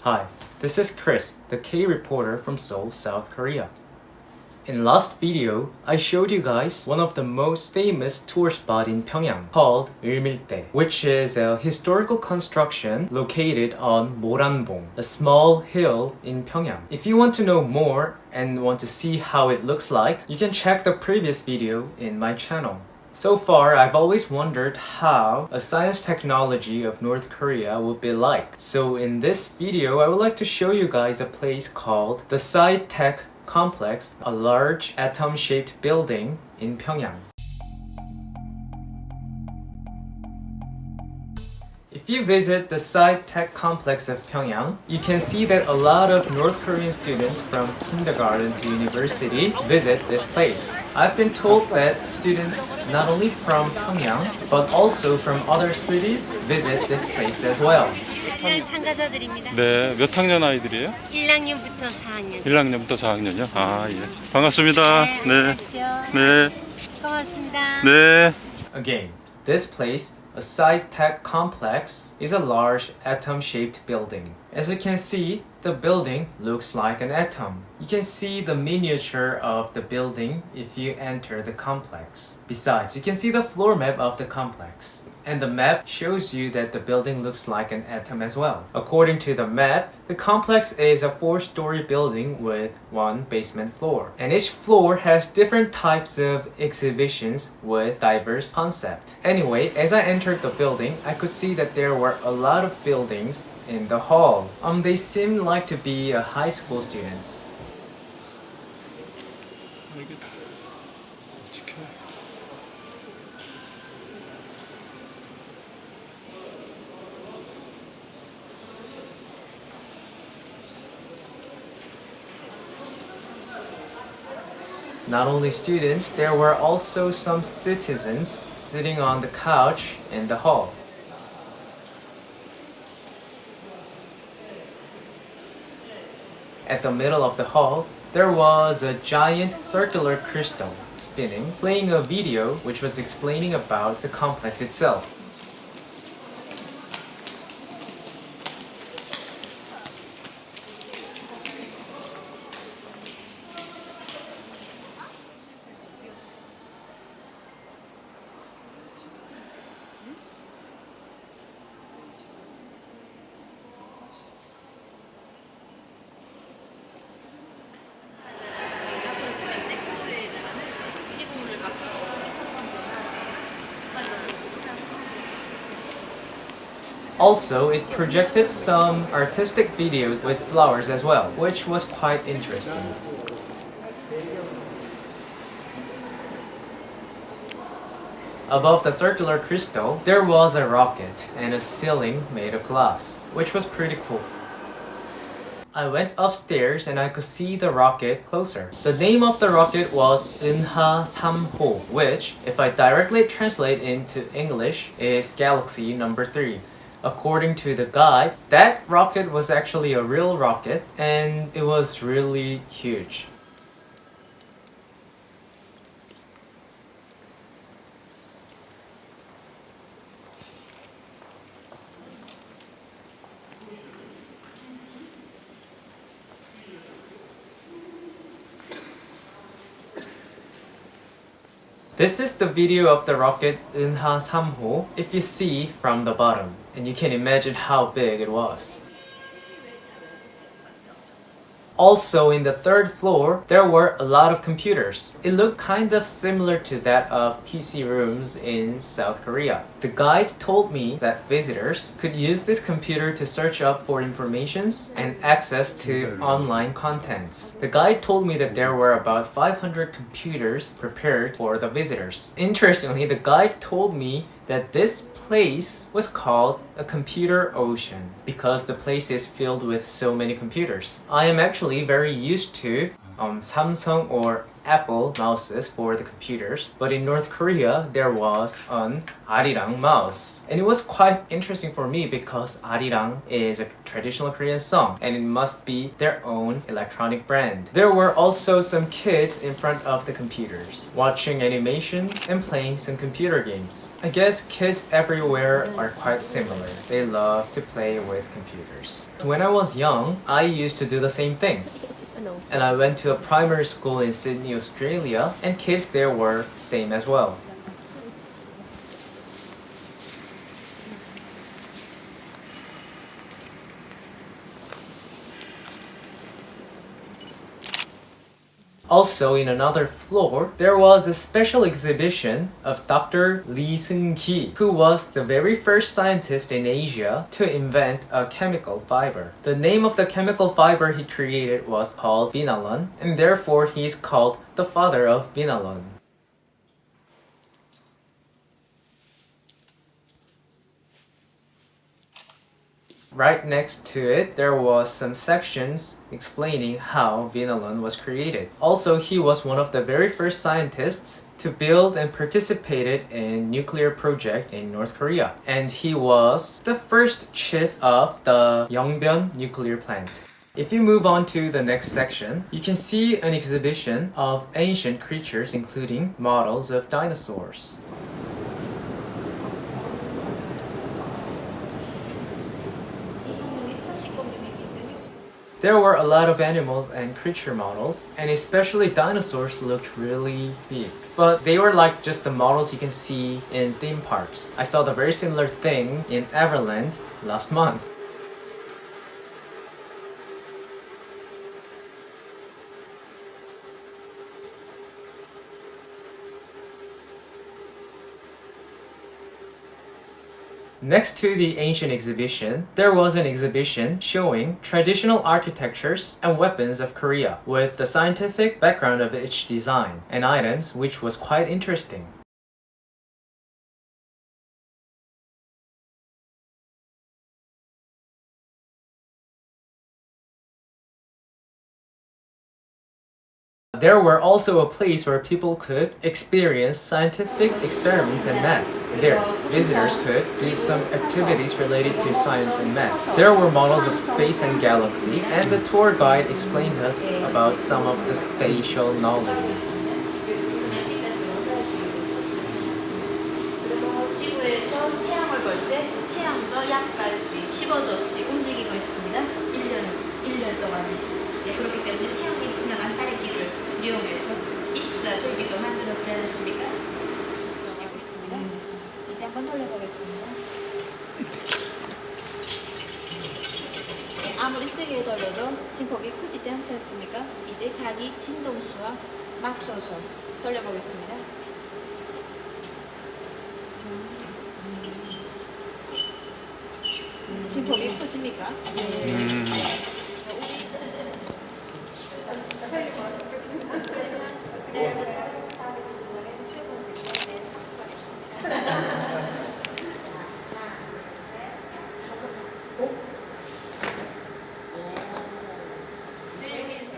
Hi, this is Chris, the K reporter from Seoul, South Korea. In last video, I showed you guys one of the most famous tour spot in Pyongyang called 을밀대, which is a historical construction located on Moranbong, a small hill in Pyongyang. If you want to know more and want to see how it looks like, you can check the previous video in my channel. So far, I've always wondered how a science technology of North Korea would be like. So in this video, I would like to show you guys a place called the Sci-Tech Complex, a large atom-shaped building in Pyongyang. If you visit the Sci-Tech Complex of Pyongyang, you can see that a lot of North Korean students from kindergarten to university visit this place. I've been told that students not only from Pyongyang, but also from other cities visit this place as well. 참가자들입니다. 네, 몇 학년 아이들이에요? 1학년부터 4학년. 1학년부터 4학년이요? 아, 예. 반갑습니다. 네. 네. 고맙습니다. 네. Again, this place, a Sci-Tech Complex, is a large atom-shaped building. As you can see, the building looks like an atom. You can see the miniature of the building if you enter the complex. Besides, you can see the floor map of the complex. And the map shows you that the building looks like an atom as well. According to the map, the complex is a 4-story building with 1 basement floor. And each floor has different types of exhibitions with diverse concepts. Anyway, as I entered the building, I could see that there were a lot of buildings in the hall. They seemed like to be high school students. Not only students, there were also some citizens sitting on the couch in the hall. At the middle of the hall, there was a giant circular crystal spinning, playing a video which was explaining about the complex itself. Also, it projected some artistic videos with flowers as well, which was quite interesting. Above the circular crystal, there was a rocket and a ceiling made of glass, which was pretty cool. I went upstairs and I could see the rocket closer. The name of the rocket was 은하 3호, which, if I directly translate into English, is Galaxy number 3. According to the guide, that rocket was actually a real rocket and it was really huge. This is the video of the rocket 은하 3호 if you see from the bottom, and you can imagine how big it was. Also, in the 3rd floor, there were a lot of computers. It looked kind of similar to that of PC rooms in South Korea. The guide told me that visitors could use this computer to search up for informations and access to online contents. The guide told me that there were about 500 computers prepared for the visitors. Interestingly, the guide told me that this place was called a computer ocean because the place is filled with so many computers. I am actually very used to Samsung or Apple mouses for the computers, but in North Korea there was an arirang mouse. And it was quite interesting for me because arirang is a traditional Korean song and it must be their own electronic brand. There were also some kids in front of the computers, watching animation and playing some computer games. I guess kids everywhere are quite similar. They love to play with computers. When I was young, I used to do the same thing. And I went to a primary school in Sydney, Australia, and kids there were same as well. Also, in another floor, there was a special exhibition of Dr. Lee Seung-gi, who was the very first scientist in Asia to invent a chemical fiber. The name of the chemical fiber he created was called vinalon, and therefore he is called the father of vinalon. Right next to it, there was some sections explaining how vinalon was created. Also, he was one of the very first scientists to build and participated in nuclear project in North Korea. And he was the first chief of the Yongbyon nuclear plant. If you move on to the next section, you can see an exhibition of ancient creatures including models of dinosaurs. There were a lot of animals and creature models, and especially dinosaurs looked really big. But they were like just the models you can see in theme parks. I saw the very similar thing in Everland last month. Next to the ancient exhibition, there was an exhibition showing traditional architectures and weapons of Korea with the scientific background of each design and items, which was quite interesting. There were also a place where people could experience scientific experiments and math. There, visitors could do some activities related to science and math. There were models of space and galaxy, and the tour guide explained us about some of the spatial knowledge. 지구에서 태양을 볼 때 태양도 약간씩 15도씩 움직이고 있습니다. 1년 동안. 그렇기 때문에 태양이 지나간 차례길을 이용해서 24절기도 만들었지 않았습니까? 여기 있습니다. 이제 한번 돌려보겠습니다. 아무리 세게 돌려도 진폭이 커지지 않지 않습니까? 이제 자기 진동수와 맞춰서 돌려보겠습니다. 진폭이 커집니까?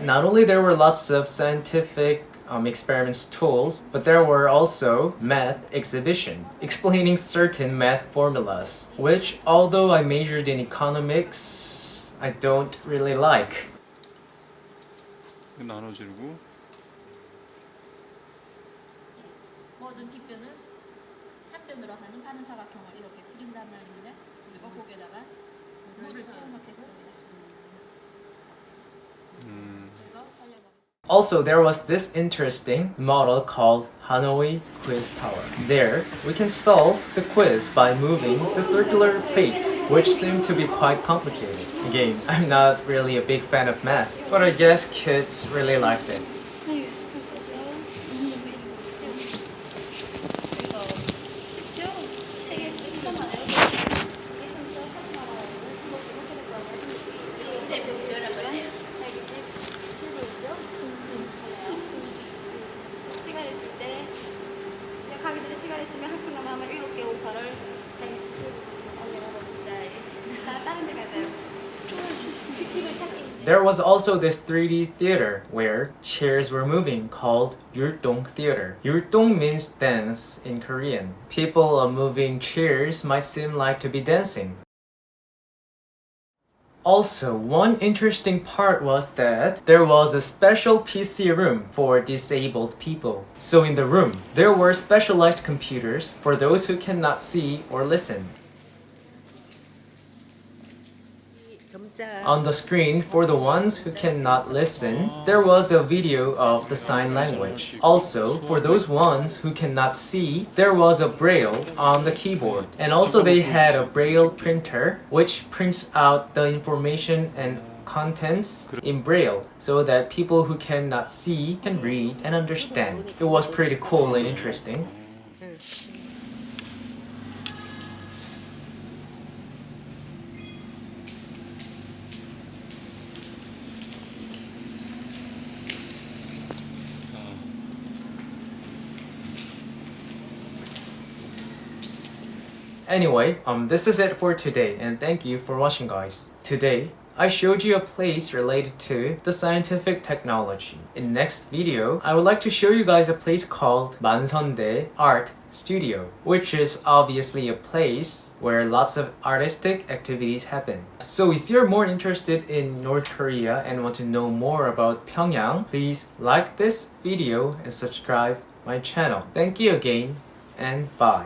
Not only there were lots of scientific experiments tools, but there were also math exhibition explaining certain math formulas, which although I majored in economics, I don't really like. 나눠지고 모든 뒷변을 한 변으로 하는 반은 사각형을 이렇게 그린단 말입니다. 그리고 거기에다가 물을 채워넣겠습니다. Also, there was this interesting model called Hanoi Quiz Tower. There, we can solve the quiz by moving the circular plates, which seem to be quite complicated. Again, I'm not really a big fan of math, but I guess kids really liked it. 시간 있을 때 가게들이 시간 있으면 학생 남아면 이렇게 58을 127 올려봅시다. 자, 다른 데 가세요. 규칙을 찾기. There was also this 3D theater where chairs were moving called 율동 theater. 율동 means dance in Korean. People moving chairs might seem like to be dancing. Also, one interesting part was that there was a special PC room for disabled people. So in the room, there were specialized computers for those who cannot see or listen. On the screen, for the ones who cannot listen, there was a video of the sign language. Also, for those ones who cannot see, there was a braille on the keyboard. And also they had a braille printer which prints out the information and contents in braille so that people who cannot see can read and understand. It was pretty cool and interesting. Anyway, this is it for today, and thank you for watching, guys. Today, I showed you a place related to the scientific technology. In next video, I would like to show you guys a place called 만선대 Art Studio, which is obviously a place where lots of artistic activities happen. So if you're more interested in North Korea and want to know more about Pyongyang, please like this video and subscribe my channel. Thank you again, and bye.